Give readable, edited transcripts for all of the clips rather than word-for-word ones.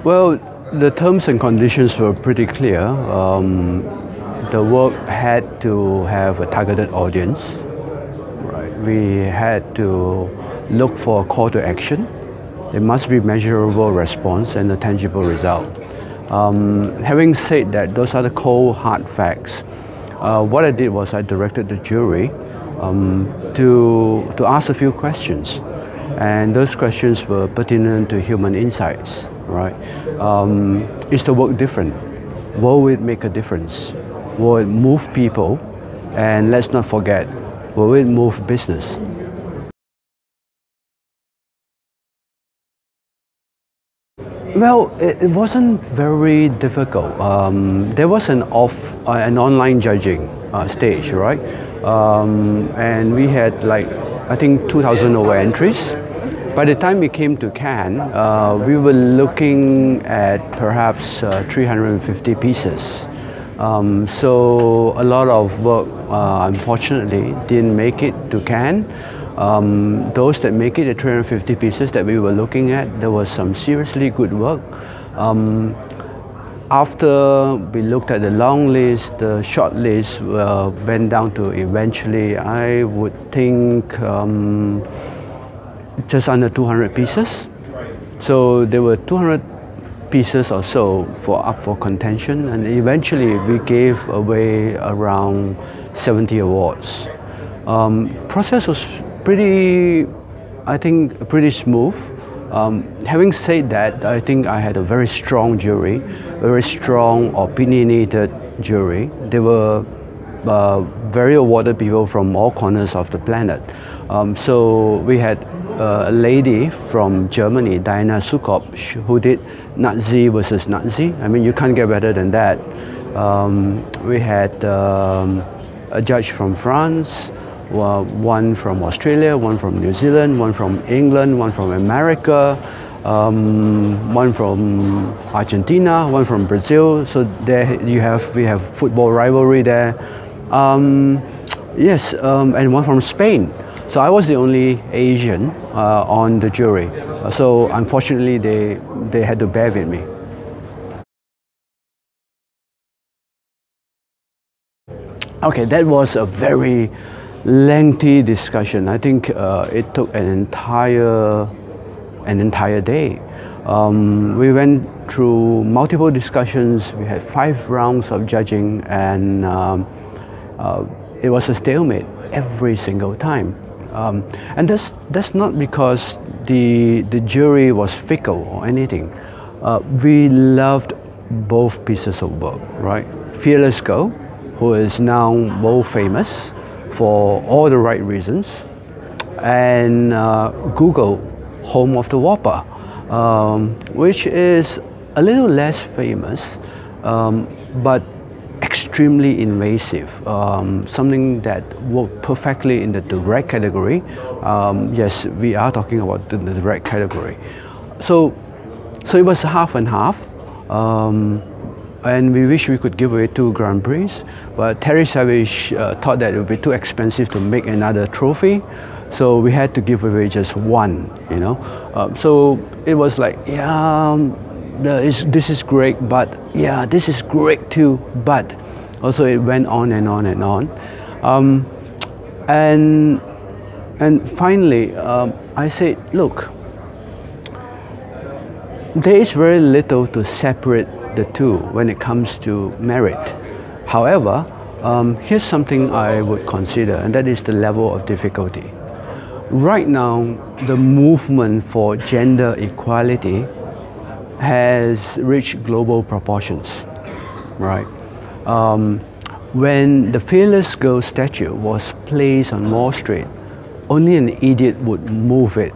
Well, the terms and conditions were pretty clear. The work had to have a targeted audience. Right. We had to look for a call to action. There must be measurable response and a tangible result. Having said that, those are the cold, hard facts. What I did was I directed the jury to ask a few questions. And those questions were pertinent to human insights, right? Is the work different? Will it make a difference? Will it move people? And let's not forget, will it move business? Well, it wasn't very difficult. There was an online judging stage, right? And we had I think 2,000 over entries. By the time we came to Cannes, we were looking at perhaps 350 pieces. So a lot of work, unfortunately, didn't make it to Cannes. Those that make it, the 350 pieces that we were looking at, there was some seriously good work. After we looked at the long list, the short list went down to eventually, I would think, just under 200 pieces. So there were 200 pieces or so up for contention, and eventually we gave away around 70 awards. Process was pretty smooth. Having said that, I think I had a very strong jury, very strong, opinionated jury. They were very awarded people from all corners of the planet. So we had a lady from Germany, Diana Sukop, who did Nazi versus Nazi. I mean, you can't get better than that. We had a judge from France, one from Australia, one from New Zealand, one from England, one from America, one from Argentina, one from Brazil. So there we have football rivalry there. Yes, and one from Spain. So I was the only Asian on the jury. So unfortunately, they had to bear with me. Okay, that was a very lengthy discussion. I think it took an entire day. We went through multiple discussions. We had 5 rounds of judging, and it was a stalemate every single time. And that's not because the jury was fickle or anything. We loved both pieces of work, right? Fearless Girl, who is now world famous for all the right reasons, and Google, Home of the Whopper, which is a little less famous, but extremely invasive, something that worked perfectly in the direct category. Yes, we are talking about the direct category. So it was half and half, and we wish we could give away 2 Grand Prix, but Terry Savage thought that it would be too expensive to make another trophy, so we had to give away just 1, you know. So it was like, yeah, this is great, but yeah, this is great too, but also it went on and on and on. And finally, I said, look, there is very little to separate the two when it comes to merit. However, here's something I would consider, and that is the level of difficulty. Right now, the movement for gender equality has reached global proportions, right? When the Fearless Girl statue was placed on Wall Street, only an idiot would move it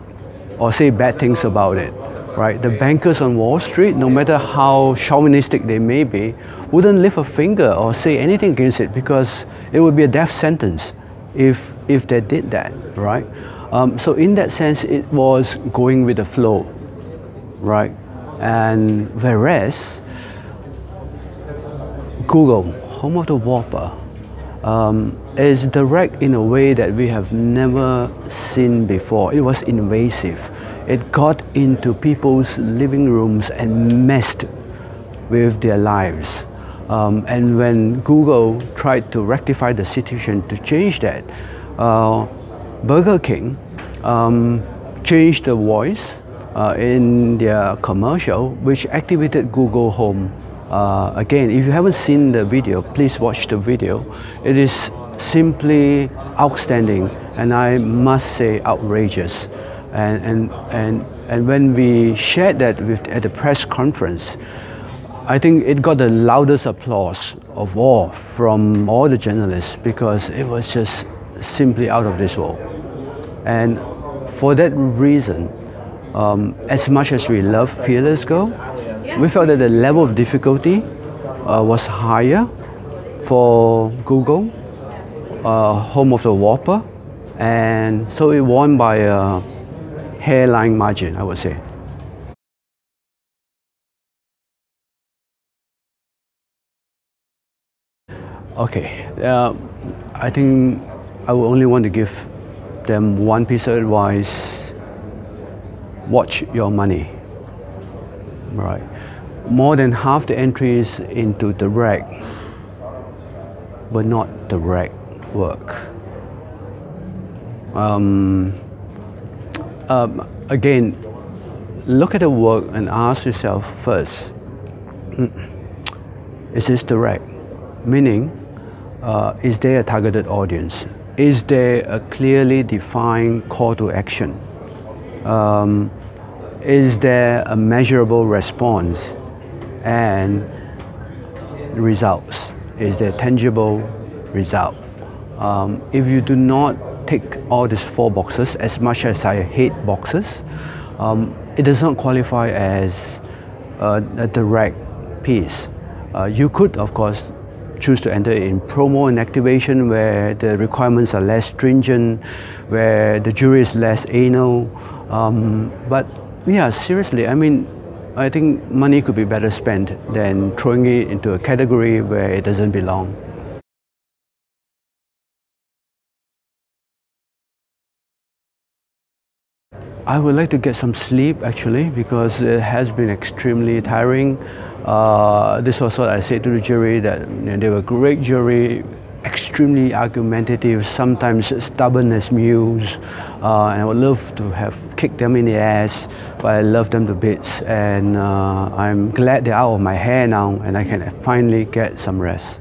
or say bad things about it, right? The bankers on Wall Street, no matter how chauvinistic they may be, wouldn't lift a finger or say anything against it, because it would be a death sentence if they did that, right? So in that sense, it was going with the flow, right? And whereas Google, Home of the Whopper, is direct in a way that we have never seen before. It was invasive. It got into people's living rooms and messed with their lives. And when Google tried to rectify the situation to change that, Burger King changed the voice in their commercial, which activated Google Home. Again, if you haven't seen the video, please watch the video. It is simply outstanding, and I must say outrageous. And when we shared that at the press conference, I think it got the loudest applause of all from all the journalists, because it was just simply out of this world. And for that reason, as much as we love Fearless Go, we felt that the level of difficulty was higher for Google, home of the Whopper, and so it won by a hairline margin, I would say. Okay, I think I would only want to give them one piece of advice: watch your money. Right, more than half the entries into direct were not direct work. Again, look at the work and ask yourself first, is this direct? Meaning, is there a targeted audience? Is there a clearly defined call to action? Is there a measurable response and results? Is there tangible result? If you do not tick all these 4 boxes, as much as I hate boxes, it does not qualify as a direct piece. You could, of course, choose to enter in promo and activation, where the requirements are less stringent, where the jury is less anal. But yeah, seriously, I mean, I think money could be better spent than throwing it into a category where it doesn't belong. I would like to get some sleep, actually, because it has been extremely tiring. This was what I said to the jury, that they were a great jury, extremely argumentative, sometimes stubborn as mules, and I would love to have kicked them in the ass, but I love them to bits, and I'm glad they're out of my hair now and I can finally get some rest.